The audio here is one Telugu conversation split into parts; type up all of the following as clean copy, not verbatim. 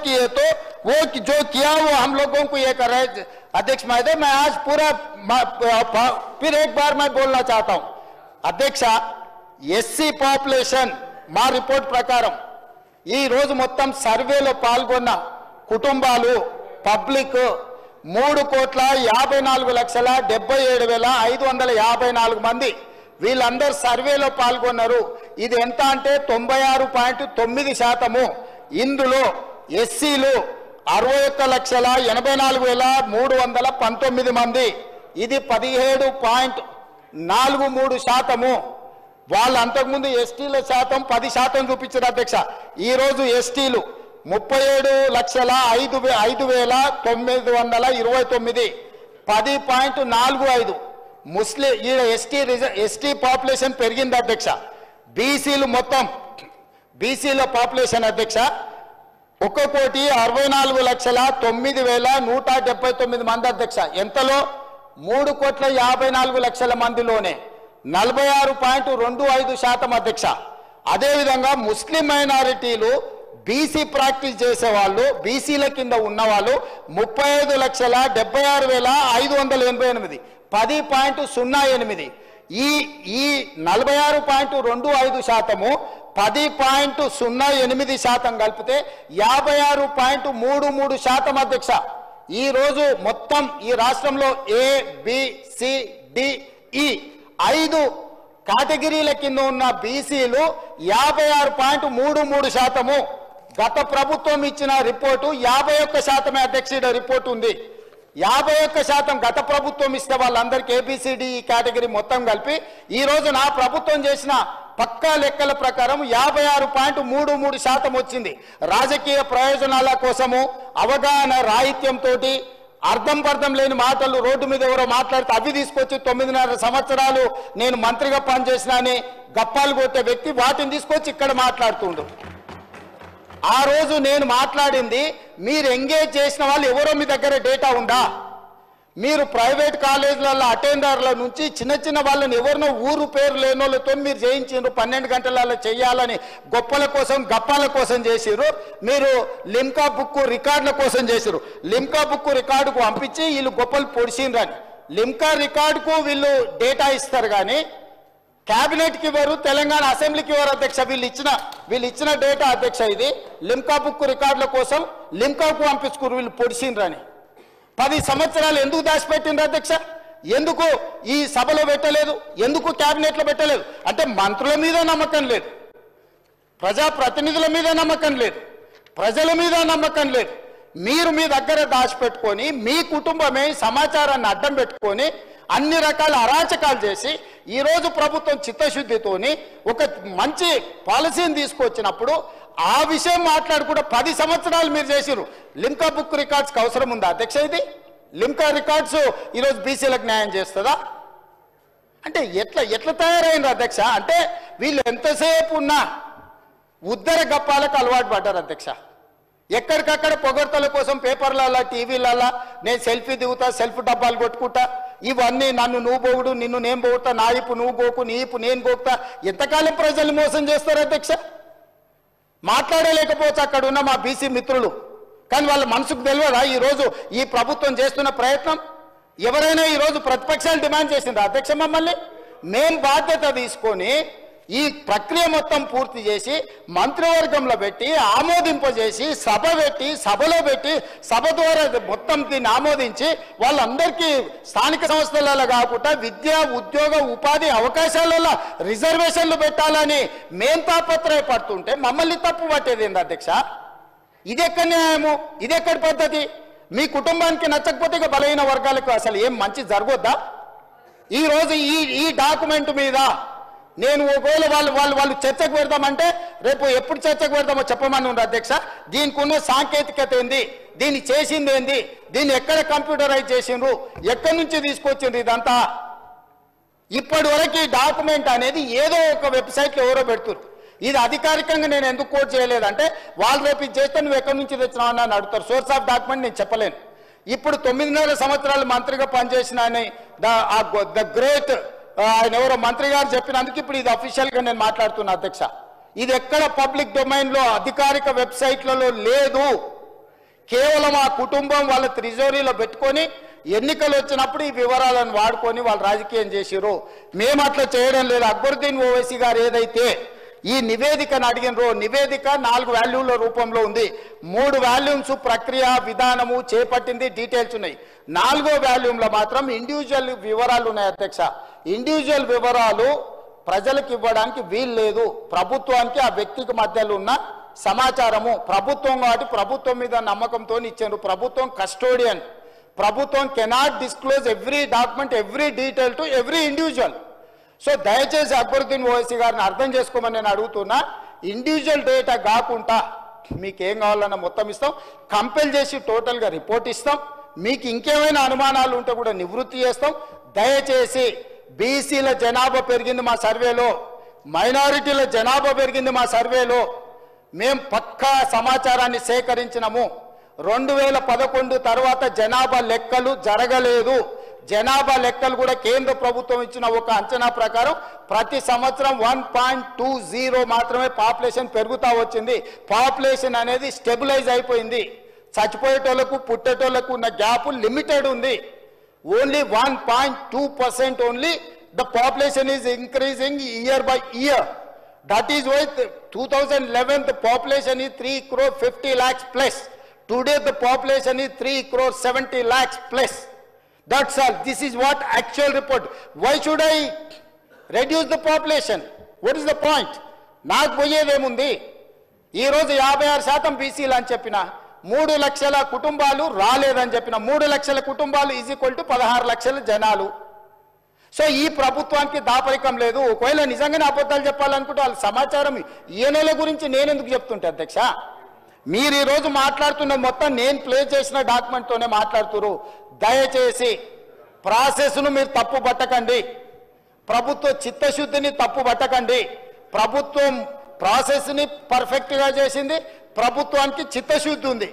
किए तो वो जो किया वो हम लोगों को ये कर रहे अध्यक्ष महोदय। मैं आज पूरा फिर एक बार मैं बोलना चाहता हूं अध्यक्ष, एससी पॉपुलेशन మా రిపోర్ట్ ప్రకారం ఈ రోజు మొత్తం సర్వేలో పాల్గొన్న కుటుంబాలు పబ్లిక్ 3,54,77,554 మంది వీళ్ళందరూ సర్వేలో పాల్గొన్నారు। ఇది ఎంత అంటే 96.9%। ఇందులో ఎస్సీలు 61,84,319 మంది, ఇది 17.43%। వాళ్ళు అంతకుముందు ఎస్టీల శాతం 10% చూపించారు అధ్యక్ష। ఈ రోజు ఎస్టీలు 37,05,929 10.45। ముస్లిం ఈడ ఎస్టీ పాపులేషన్ పెరిగింది అధ్యక్ష। బీసీలు మొత్తం బీసీల పాపులేషన్ అధ్యక్ష 1,64,09,179 మంది అధ్యక్ష। ఎంతలో 3,54,00,000 మందిలోనే 46.25% అధ్యక్ష। అదేవిధంగా ముస్లిం మైనారిటీలు బీసీ ప్రాక్టీస్ చేసేవాళ్ళు బీసీల కింద ఉన్నవాళ్ళు 35,76,588 10.08। ఈ 46.25% 10.08% కలిపితే 56.33% అధ్యక్ష। ఈ రోజు మొత్తం ఈ రాష్ట్రంలో ఏ బి సి డి ఈ 5 కేటగిరీల కింద ఉన్న బీసీలు 56.33%। గత ప్రభుత్వం ఇచ్చిన రిపోర్టు 51% అధ్యక్ష రిపోర్ట్ ఉంది। 51% గత ప్రభుత్వం ఇస్తే వాళ్ళందరికీ ఏబిసిడి కేటగిరీ మొత్తం కలిపి ఈ రోజు నా ప్రభుత్వం చేసిన పక్కా లెక్కల ప్రకారం 56.33% వచ్చింది। రాజకీయ ప్రయోజనాల కోసము అవగాహన రాహిత్యంతో అర్థం పర్థం లేని మాటలు రోడ్డు మీద ఎవరో మాట్లాడితే అవి తీసుకొచ్చి 9.5 సంవత్సరాలు నేను మంత్రిగా పనిచేసినాని గప్పాలు కొట్టే వ్యక్తి వాటిని తీసుకొచ్చి ఇక్కడ మాట్లాడుతుండు। ఆ రోజు నేను మాట్లాడింది మీరు ఎంగేజ్ చేసిన వాళ్ళు ఎవరో మీ దగ్గర డేటా ఉందా? మీరు ప్రైవేట్ కాలేజీలలో అటెండర్ల నుంచి చిన్న చిన్న వాళ్ళని ఎవరినో ఊరు పేరు లేని వాళ్ళతో మీరు చేయించారు 12 గంటలలో చేయాలని గొప్పల కోసం గప్పాల కోసం చేసిరు। మీరు లిమ్కా బుక్ రికార్డుల కోసం చేసిరు। లిమ్కా బుక్ రికార్డుకు పంపించి వీళ్ళు గొప్పలు పొడిచిండ్రని లిమ్కా రికార్డుకు వీళ్ళు డేటా ఇస్తారు కానీ క్యాబినెట్కి ఇవ్వరు, తెలంగాణ అసెంబ్లీకి ఇవ్వరు అధ్యక్ష। వీళ్ళు ఇచ్చిన డేటా అధ్యక్ష ఇది లిమ్కా బుక్ రికార్డుల కోసం లిమ్కాకు పంపించుకున్నారు వీళ్ళు పొడిచిండ్రని। 10 సంవత్సరాలు ఎందుకు దాచిపెట్టిండ్రు అధ్యక్ష? ఎందుకు ఈ సభలో పెట్టలేదు? ఎందుకు క్యాబినెట్లో పెట్టలేదు? అంటే మంత్రుల మీద నమ్మకం లేదు, ప్రజాప్రతినిధుల మీద నమ్మకం లేదు, ప్రజల మీద నమ్మకం లేదు। మీరు మీ దగ్గర దాచిపెట్టుకొని మీ కుటుంబమే సమాచారాన్ని అడ్డం పెట్టుకొని అన్ని రకాల అరాచకాలు చేసి ఈరోజు ప్రభుత్వం చిత్తశుద్ధితోని ఒక మంచి పాలసీని తీసుకొచ్చినప్పుడు ఆ విషయం మాట్లాడుకుంటూ 10 సంవత్సరాలు మీరు చేసిరు। లిమ్కా బుక్ రికార్డ్స్కి అవసరం ఉందా అధ్యక్ష? ఇది లిమ్కా రికార్డ్స్ ఈరోజు బీసీలకు న్యాయం చేస్తుందా? అంటే ఎట్లా తయారైంది అధ్యక్ష? అంటే వీళ్ళు ఎంతసేపు ఉన్నా ఉద్దర గప్పాలకు అలవాటు పడ్డారు అధ్యక్ష। ఎక్కడికక్కడ పొగడ్తల కోసం పేపర్లలో టీవీలలో నేను సెల్ఫీ దిగుతా, సెల్ఫ్ డబ్బాలు కొట్టుకుంటా, ఇవన్నీ నన్ను నువ్వు పోగుడు నిన్ను నేను పోగుతా, నా ఇప్పు నువ్వు గోకు నీ ఇప్పు నేను గోకుతా, ఎంతకాలం ప్రజల్ని మోసం చేస్తారు అధ్యక్ష? మాట్లాడలేకపోవచ్చు అక్కడ ఉన్న మా బీసీ మిత్రులు, కానీ వాళ్ళ మనసుకు తెలియదా ఈరోజు ఈ ప్రభుత్వం చేస్తున్న ప్రయత్నం? ఎవరైనా ఈరోజు ప్రతిపక్షాలు డిమాండ్ చేసిందా అధ్యక్ష మమ్మల్ని? మేం బాధ్యత తీసుకొని ఈ ప్రక్రియ మొత్తం పూర్తి చేసి మంత్రివర్గంలో పెట్టి ఆమోదింపజేసి సభలో పెట్టి సభ ద్వారా మొత్తం దీన్ని ఆమోదించి వాళ్ళందరికీ స్థానిక సంస్థలలో కాకుండా విద్య ఉద్యోగ ఉపాధి అవకాశాలలో రిజర్వేషన్లు పెట్టాలని మేం తాపత్రయపడుతుంటే మమ్మల్ని తప్పు పట్టేది ఏంది అధ్యక్ష? ఇదెక్కడ న్యాయము? ఇదెక్కడి పద్ధతి? మీ కుటుంబానికి నచ్చకపోతే ఇక బలహీన వర్గాలకు అసలు ఏం మంచి జరగొద్దా? ఈరోజు ఈ డాక్యుమెంట్ మీద నేను ఒకవేళ వాళ్ళు చర్చకు పెడదామంటే రేపు ఎప్పుడు చర్చకు పెడదామో చెప్పమని ఉంది అధ్యక్ష। దీనికి ఉన్న సాంకేతికత ఏంది, దీన్ని చేసింది ఏంది, దీన్ని ఎక్కడ కంప్యూటరైజ్ చేసిండ్రు, ఎక్కడి నుంచి తీసుకొచ్చిండ్రు, ఇదంతా ఇప్పటి వరకు ఈ డాక్యుమెంట్ అనేది ఏదో ఒక వెబ్సైట్లో ఎవరో పెడుతున్నారు। ఇది అధికారికంగా నేను ఎందుకు కోట్ చేయలేదంటే వాళ్ళు రేపు ఇది చేస్తే నువ్వు ఎక్కడి నుంచి తెచ్చినావు అని అడుగుతారు। సోర్స్ ఆఫ్ డాక్యుమెంట్ నేను చెప్పలేను। ఇప్పుడు 9.5 సంవత్సరాలు మంత్రిగా పనిచేసిన ద గ్రేట్ ఆయన ఎవరో మంత్రి గారు చెప్పినందుకు ఇప్పుడు ఇది అఫీషియల్గా నేను మాట్లాడుతున్నా అధ్యక్ష। ఇది ఎక్కడ పబ్లిక్ డొమైన్లో అధికారిక వెబ్సైట్లలో లేదు। కేవలం ఆ కుటుంబం వాళ్ళ ట్రెజరీలో పెట్టుకొని ఎన్నికలు వచ్చినప్పుడు ఈ వివరాలను వాడుకొని వాళ్ళు రాజకీయం చేసిరు. మేము అట్లా చేయడం లేదు. అక్బరుద్దీన్ ఓవైసీ గారు ఏదైతే ఈ నివేదికను అడిగినరో, నివేదిక 4 వాల్యూమ్ల రూపంలో ఉంది. 3 వాల్యూమ్స్ ప్రక్రియ విధానము చేపట్టింది, డీటెయిల్స్ ఉన్నాయి. 4వ వాల్యూమ్లో మాత్రం ఇండివిజువల్ వివరాలు ఉన్నాయి అధ్యక్ష. ఇండివిజువల్ వివరాలు ప్రజలకు ఇవ్వడానికి వీలు లేదు. ప్రభుత్వానికి ఆ వ్యక్తికి మధ్యలో ఉన్న సమాచారము ప్రభుత్వం కాబట్టి ప్రభుత్వం మీద నమ్మకంతో ఇచ్చారు. ప్రభుత్వం కస్టోడియన్. ప్రభుత్వం cannot disclose every document, every detail to every individual. So దయచేసి అక్బరుద్దీన్ ఓవైసీ గారిని అర్థం చేసుకోమని నేను అడుగుతున్నా. ఇండివిజువల్ డేటా కాకుండా మీకు ఏం కావాలన్నా మొత్తం ఇస్తాం. కంపెల్ చేసి టోటల్గా రిపోర్ట్ ఇస్తాం. మీకు ఇంకేమైనా అనుమానాలు ఉంటే కూడా నివృత్తి చేస్తాం. దయచేసి బీసీల జనాభా పెరిగింది మా సర్వేలో, మైనారిటీల జనాభా పెరిగింది మా సర్వేలో. మేము పక్కా సమాచారాన్ని సేకరించినాము. 2011 తర్వాత జనాభా లెక్కలు జరగలేదు. జనాభా లెక్కలు కూడా కేంద్ర ప్రభుత్వం ఇచ్చిన ఒక అంచనా ప్రకారం ప్రతి సంవత్సరం 1.20 మాత్రమే పాపులేషన్ పెరుగుతూ వచ్చింది. పాపులేషన్ అనేది స్టెబిలైజ్ అయిపోయింది. చచ్చిపోయేటోళ్లకు పుట్టేటోళ్లకు ఉన్న గ్యాప్ లిమిటెడ్ ఉంది. Only 1.2% only the population is increasing year by year. That is why 2011 the population is 3,50 lakhs plus. Today the population is 3,70 lakhs plus. That's all. This is what actual report. Why should I reduce the population? What is the point? నాకు పోయేదేముంది? ఈరోజు 56% బీసీలు అని చెప్పిన, 3 లక్షల కుటుంబాలు రాలేదని చెప్పిన, 3 లక్షల కుటుంబాలు ఈజ్ ఈక్వల్ టు 16 లక్షల జనాలు. సో ఈ ప్రభుత్వానికి దాపరికం లేదు. ఒకవేళ నిజంగానే అబద్ధాలు చెప్పాలనుకుంటే వాళ్ళ సమాచారం ఈయనల గురించి నేను ఎందుకు చెప్తుంటే అధ్యక్ష? మీరు ఈరోజు మాట్లాడుతున్నది మొత్తం నేను ప్లే చేసిన డాక్యుమెంట్తోనే మాట్లాడుతున్నారు. దయచేసి ప్రాసెస్ను మీరు తప్పు పట్టకండి. ప్రభుత్వ చిత్తశుద్ధిని తప్పు పట్టకండి. ప్రభుత్వం ప్రాసెస్ని పర్ఫెక్ట్గా చేసింది. ప్రభుత్వానికి చిత్తశుద్ధి ఉంది.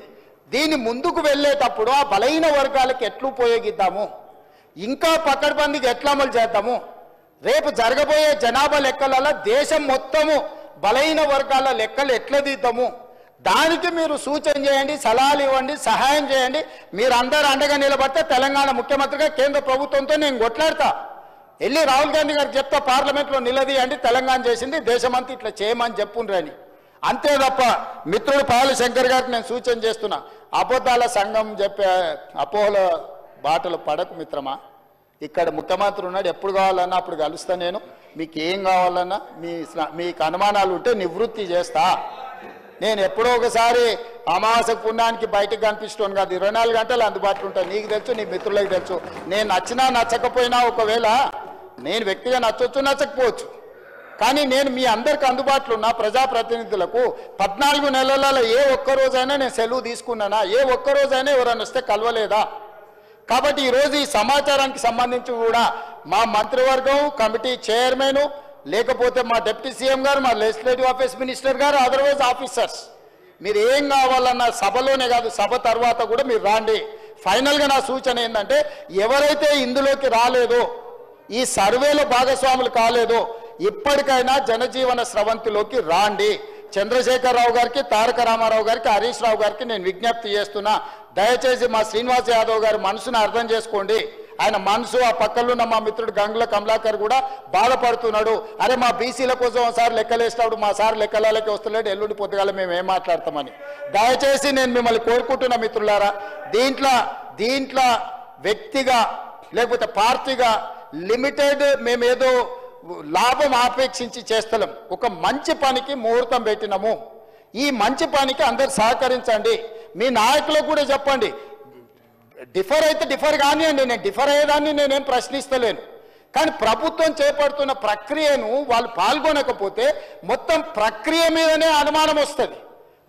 దీన్ని ముందుకు వెళ్ళేటప్పుడు ఆ బలహీన వర్గాలకు ఎట్లు ఉపయోగిద్దాము, ఇంకా పకడ్బందీగా ఎట్లా అమలు చేద్దాము, రేపు జరగబోయే జనాభా లెక్కలలో దేశం మొత్తము బలహీన వర్గాల లెక్కలు ఎట్లా తీద్దాము, దానికి మీరు సూచన చేయండి, సలహాలు ఇవ్వండి, సహాయం చేయండి. మీరు అందరూ అండగా నిలబడితే తెలంగాణ ముఖ్యమంత్రిగా కేంద్ర ప్రభుత్వంతో నేను కొట్లాడతా. వెళ్ళి రాహుల్ గాంధీ గారికి చెప్తా, పార్లమెంట్లో నిలదీయండి, తెలంగాణ చేసింది, దేశమంతా ఇట్లా చేయమని చెప్పుండ్రని. అంతే తప్ప మిత్రుడు పాలు శంకర్ గారికి నేను సూచన చేస్తున్నా, అబద్ధాల సంఘం చెప్పే అపోహల బాటలు పడకు మిత్రమా. ఇక్కడ ముఖ్యమంత్రి ఉన్నాడు, ఎప్పుడు కావాలన్నా అప్పుడు కలుస్తా నేను. మీకు ఏం కావాలన్నా మీకు అనుమానాలు ఉంటే నివృత్తి చేస్తా. నేను ఎప్పుడో ఒకసారి అమావాస పుణ్యానికి బయటకు కనిపిస్తాను కాదు, 24 గంటలు అందుబాటులో ఉంటాను. నీకు తెలుసు, నీ మిత్రులకు తెలుసు. నేను నచ్చినా నచ్చకపోయినా, ఒకవేళ నేను వ్యక్తిగా నచ్చొచ్చు నచ్చకపోవచ్చు, కానీ నేను మీ అందరికి అందుబాటులో ఉన్న ప్రజాప్రతినిధులకు 14 నెలలలో ఏ ఒక్కరోజైనా నేను సెలవు తీసుకున్నానా? ఏ ఒక్కరోజైనా ఎవరైనా వస్తే కలవలేదా? కాబట్టి ఈరోజు ఈ సమాచారానికి సంబంధించి కూడా మా మంత్రివర్గం, కమిటీ చైర్మన్, లేకపోతే మా డిప్యూటీ సీఎం గారు, మా లెజిస్లేటివ్ ఆఫీస్ మినిస్టర్ గారు, అదర్వైజ్ ఆఫీసర్స్, మీరు ఏం కావాలన్నా సభలోనే కాదు సభ తర్వాత కూడా మీరు రాండి. ఫైనల్గా నా సూచన ఏంటంటే, ఎవరైతే ఇందులోకి రాలేదో, ఈ సర్వేలో భాగస్వాములు కాలేదో, ఇప్పటికైనా జనజీవన స్రవంతిలోకి రాండి. చంద్రశేఖరరావు గారికి, తారక రామారావు గారికి, హరీష్ రావు గారికి నేను విజ్ఞప్తి చేస్తున్నా, దయచేసి మా శ్రీనివాస్ యాదవ్ గారి మనసును అర్థం చేసుకోండి. ఆయన మనసు, ఆ పక్కలున్న మా మిత్రుడు గంగుల కమలాకర్ కూడా బాధపడుతున్నాడు. అరే మా బీసీల కోసం ఒకసారి లెక్కలేసినప్పుడు మా సార్ లెక్కలకి వస్తలేడు, ఎల్లుండి పొద్దుగాల మేము ఏం మాట్లాడతామని. దయచేసి నేను మిమ్మల్ని కోరుకుంటున్నా మిత్రులారా, దీంట్లో వ్యక్తిగా లేకపోతే పార్టీగా లిమిటెడ్ మేమేదో లాభం ఆపేక్షించి చేస్తలేం. ఒక మంచి పనికి ముహూర్తం పెట్టినాము. ఈ మంచి పనికి అందరు సహకరించండి. మీ నాయకులకు కూడా చెప్పండి, డిఫర్ అయితే డిఫర్ కానివ్వండి, నేను డిఫర్ అయ్యేదాన్ని నేనేం ప్రశ్నిస్తలేను. కానీ ప్రభుత్వం చేపడుతున్న ప్రక్రియను వాళ్ళు పాల్గొనకపోతే మొత్తం ప్రక్రియ మీదనే అనుమానం వస్తుంది.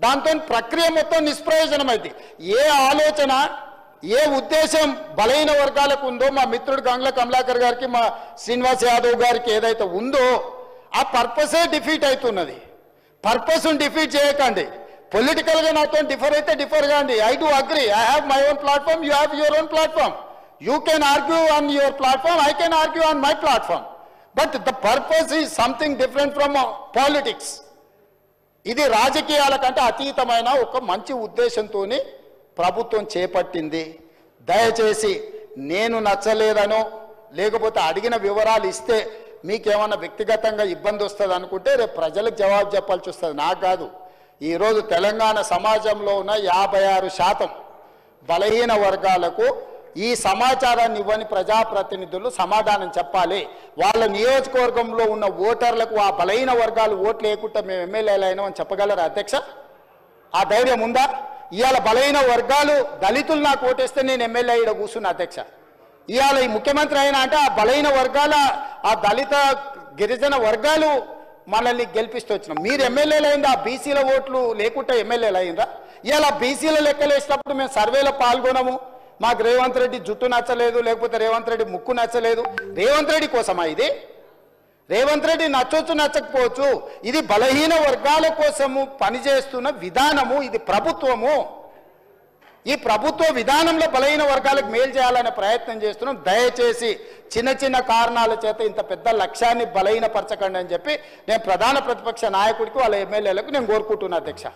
దాంతో ప్రక్రియ మొత్తం నిష్ప్రయోజనమైంది. ఏ ఆలోచన, ఏ ఉద్దేశం బలహీన వర్గాలకు ఉందో, మా మిత్రుడు గంగుల కమలాకర్ గారికి, మా శ్రీనివాస్ యాదవ్ గారికి ఏదైతే ఉందో ఆ పర్పసే డిఫీట్ అవుతున్నది. పర్పస్ను డిఫీట్ చేయకండి. పొలిటికల్గా నాతో డిఫర్ అయితే డిఫర్ కాండి. I do agree, I have my own platform, you have your own platform. You can argue on your platform, I can argue on my platform. But the purpose is something different from politics. ఇది రాజకీయాల కంటే అతీతమైన ఒక మంచి ఉద్దేశంతో ప్రభుత్వం చేపట్టింది. దయచేసి నేను నచ్చలేదనో లేకపోతే అడిగిన వివరాలు ఇస్తే మీకేమన్నా వ్యక్తిగతంగా ఇబ్బంది వస్తుంది అనుకుంటే రేపు ప్రజలకు జవాబు చెప్పాల్సి వస్తుంది, నాకు కాదు. ఈరోజు తెలంగాణ సమాజంలో ఉన్న 56% బలహీన వర్గాలకు ఈ సమాచారాన్ని ఇవ్వని ప్రజాప్రతినిధులు సమాధానం చెప్పాలి. వాళ్ళ నియోజకవర్గంలో ఉన్న ఓటర్లకు ఆ బలహీన వర్గాలు ఓట్లు లేకుండా మేము ఎమ్మెల్యేలు అయినామని చెప్పగలరా అధ్యక్ష? ఆ ధైర్యం ఉందా? ఇవాళ బలహీన వర్గాలు దళితులు నాకు ఓటేస్తే నేను ఎమ్మెల్యే ఇక్కడ కూర్చున్నా అధ్యక్ష. ఇవాళ ఈ ముఖ్యమంత్రి అయినా అంటే ఆ బలహీన వర్గాల ఆ దళిత గిరిజన వర్గాలు మనల్ని గెలిపిస్తూ వచ్చినాం. మీరు ఎమ్మెల్యేలు అయిందా? ఆ బీసీల ఓట్లు లేకుండా ఎమ్మెల్యేలు అయిందా? ఇవాళ బీసీల లెక్కలు వేసినప్పుడు మేము సర్వేలో పాల్గొనము. మాకు రేవంత్ రెడ్డి జుట్టు నచ్చలేదు, లేకపోతే రేవంత్ రెడ్డి ముక్కు నచ్చలేదు. రేవంత్ రెడ్డి కోసమా ఇది? రేవంత్ రెడ్డి నచ్చొచ్చు నచ్చకపోవచ్చు, ఇది బలహీన వర్గాల కోసము పనిచేస్తున్న విధానము, ఇది ప్రభుత్వము. ఈ ప్రభుత్వ విధానంలో బలహీన వర్గాలకు మేలు చేయాలనే ప్రయత్నం చేస్తున్నాం. దయచేసి చిన్న చిన్న కారణాల చేత ఇంత పెద్ద లక్ష్యాన్ని బలహీనపరచకండి అని చెప్పి నేను ప్రధాన ప్రతిపక్ష నాయకుడికి వాళ్ళ ఎమ్మెల్యేలకు నేను కోరుకుంటున్నా అధ్యక్ష.